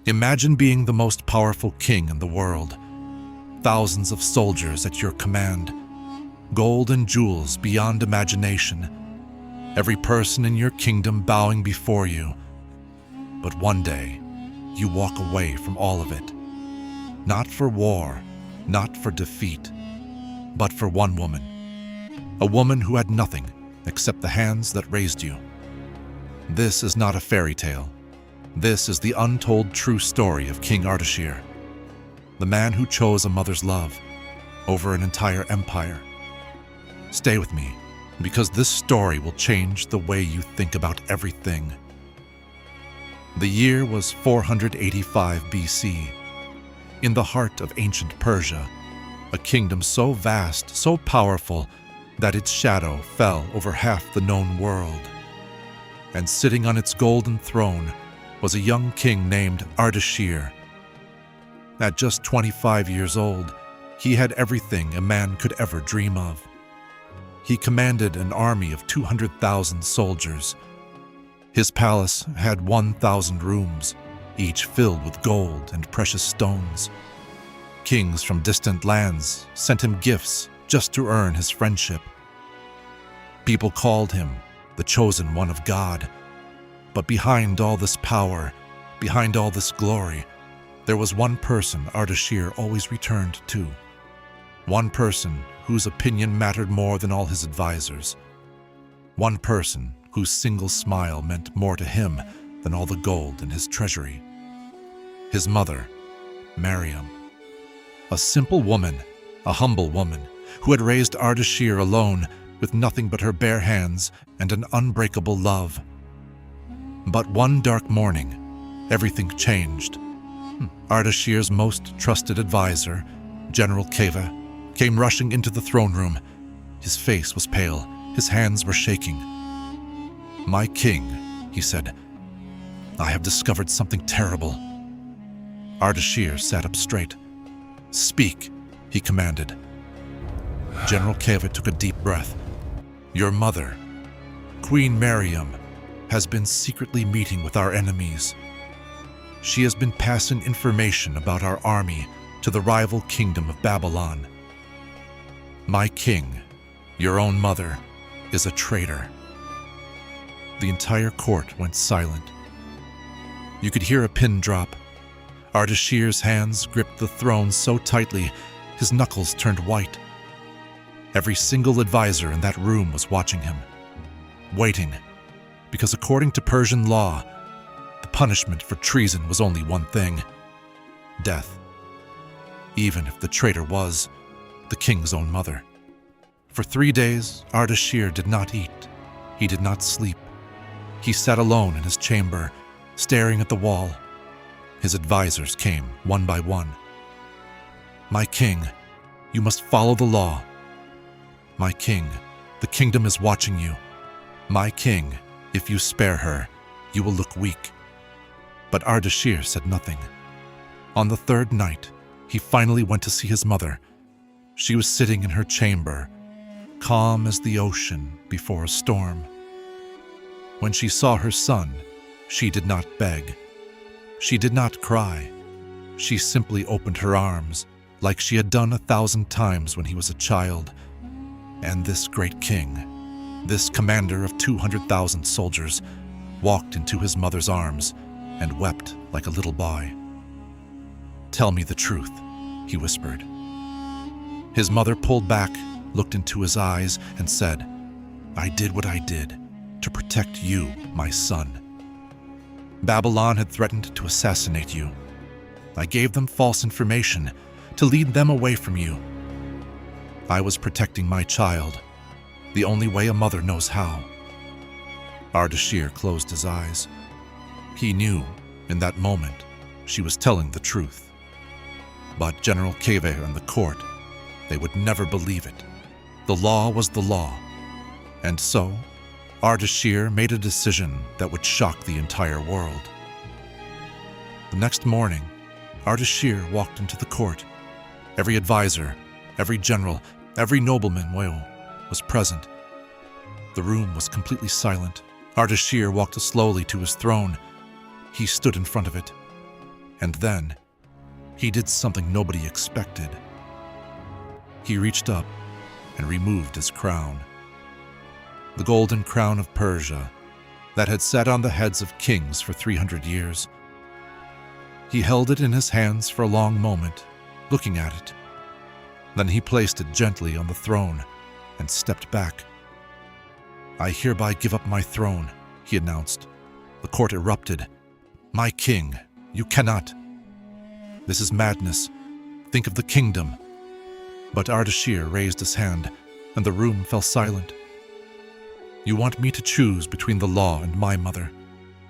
Imagine being the most powerful king in the world. Thousands of soldiers at your command. Gold and jewels beyond imagination. Every person in your kingdom bowing before you. But one day, you walk away from all of it. Not for war, not for defeat, but for one woman. A woman who had nothing except the hands that raised you. This is not a fairy tale. This is the untold true story of King Ardashir, the man who chose a mother's love over an entire empire. Stay with me, because this story will change the way you think about everything. The year was 485 BC. In the heart of ancient Persia, a kingdom so vast, so powerful, that its shadow fell over half the known world. And sitting on its golden throne was a young king named Ardashir. At just 25 years old, he had everything a man could ever dream of. He commanded an army of 200,000 soldiers. His palace had 1,000 rooms, each filled with gold and precious stones. Kings from distant lands sent him gifts just to earn his friendship. People called him the chosen one of God. But behind all this power, behind all this glory, there was one person Ardashir always returned to. One person whose opinion mattered more than all his advisors. One person whose single smile meant more to him than all the gold in his treasury. His mother, Mariam. A simple woman, a humble woman, who had raised Ardashir alone with nothing but her bare hands and an unbreakable love. But one dark morning, everything changed. Ardashir's most trusted advisor, General Keva, came rushing into the throne room. His face was pale, his hands were shaking. "My king," he said, "I have discovered something terrible." Ardashir sat up straight. "Speak," he commanded. General Keva took a deep breath. "Your mother, Queen Mariam, has been secretly meeting with our enemies. She has been passing information about our army to the rival kingdom of Babylon. My king, your own mother, is a traitor." The entire court went silent. You could hear a pin drop. Ardashir's hands gripped the throne so tightly, his knuckles turned white. Every single advisor in that room was watching him, waiting, because according to Persian law, the punishment for treason was only one thing: death. Even if the traitor was the king's own mother. For 3 days, Ardashir did not eat. He did not sleep. He sat alone in his chamber, staring at the wall. His advisors came one by one. "My king, you must follow the law. My king, the kingdom is watching you. My king, if you spare her, you will look weak." But Ardashir said nothing. On the 3rd night, he finally went to see his mother. She was sitting in her chamber, calm as the ocean before a storm. When she saw her son, she did not beg. She did not cry. She simply opened her arms, like she had done 1,000 times when he was a child. And this great king, this commander of 200,000 soldiers, walked into his mother's arms and wept like a little boy. "Tell me the truth," he whispered. His mother pulled back, looked into his eyes, and said, "I did what I did to protect you, my son. Babylon had threatened to assassinate you. I gave them false information to lead them away from you. I was protecting my child, the only way a mother knows how." Ardashir closed his eyes. He knew, in that moment, she was telling the truth. But General Keve and the court, they would never believe it. The law was the law. And so, Ardashir made a decision that would shock the entire world. The next morning, Ardashir walked into the court. Every advisor, every general, every nobleman was present. The room was completely silent. Ardashir walked slowly to his throne. He stood in front of it. And then, he did something nobody expected. He reached up and removed his crown. The golden crown of Persia that had sat on the heads of kings for 300 years. He held it in his hands for a long moment, looking at it. Then he placed it gently on the throne and stepped back. "I hereby give up my throne," he announced. The court erupted. "My king, you cannot. This is madness. Think of the kingdom." But Ardashir raised his hand, and the room fell silent. "You want me to choose between the law and my mother,"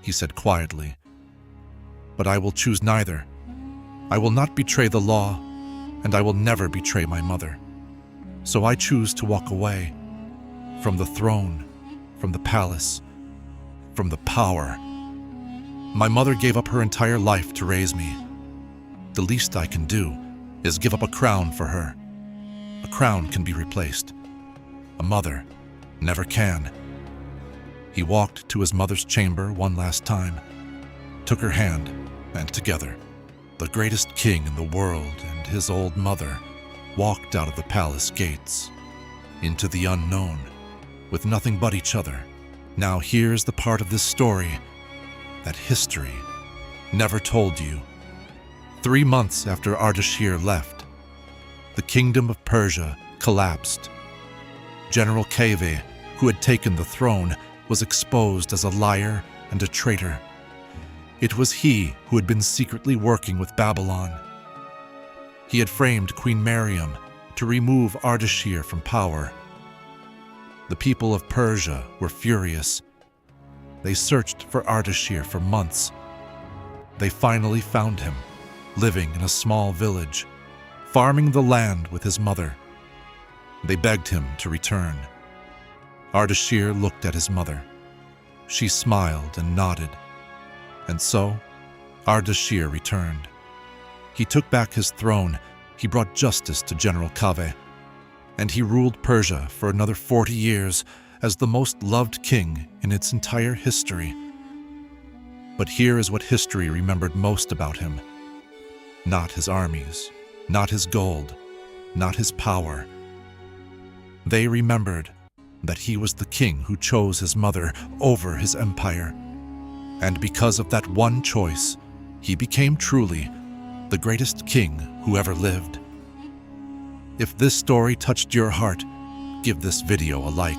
he said quietly. "But I will choose neither. I will not betray the law, and I will never betray my mother. So I choose to walk away from the throne, from the palace, from the power. My mother gave up her entire life to raise me. The least I can do is give up a crown for her. A crown can be replaced. A mother never can." He walked to his mother's chamber one last time, took her hand, and together, the greatest king in the world and his old mother walked out of the palace gates into the unknown with nothing but each other. Now here's the part of this story that history never told you. 3 months after Ardashir left, the kingdom of Persia collapsed. General Kaveh, who had taken the throne, was exposed as a liar and a traitor. It was he who had been secretly working with Babylon. He had framed Queen Mariam to remove Ardashir from power. The people of Persia were furious. They searched for Ardashir for months. They finally found him, living in a small village, farming the land with his mother. They begged him to return. Ardashir looked at his mother. She smiled and nodded. And so, Ardashir returned. He took back his throne, he brought justice to General Kaveh, and he ruled Persia for another 40 years as the most loved king in its entire history. But here is what history remembered most about him. Not his armies, not his gold, not his power. They remembered that he was the king who chose his mother over his empire. And because of that one choice, he became truly the greatest king who ever lived. If this story touched your heart, give this video a like.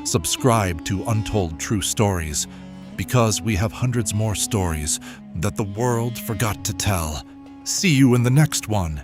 Subscribe to Untold True Stories, because we have hundreds more stories that the world forgot to tell. See you in the next one.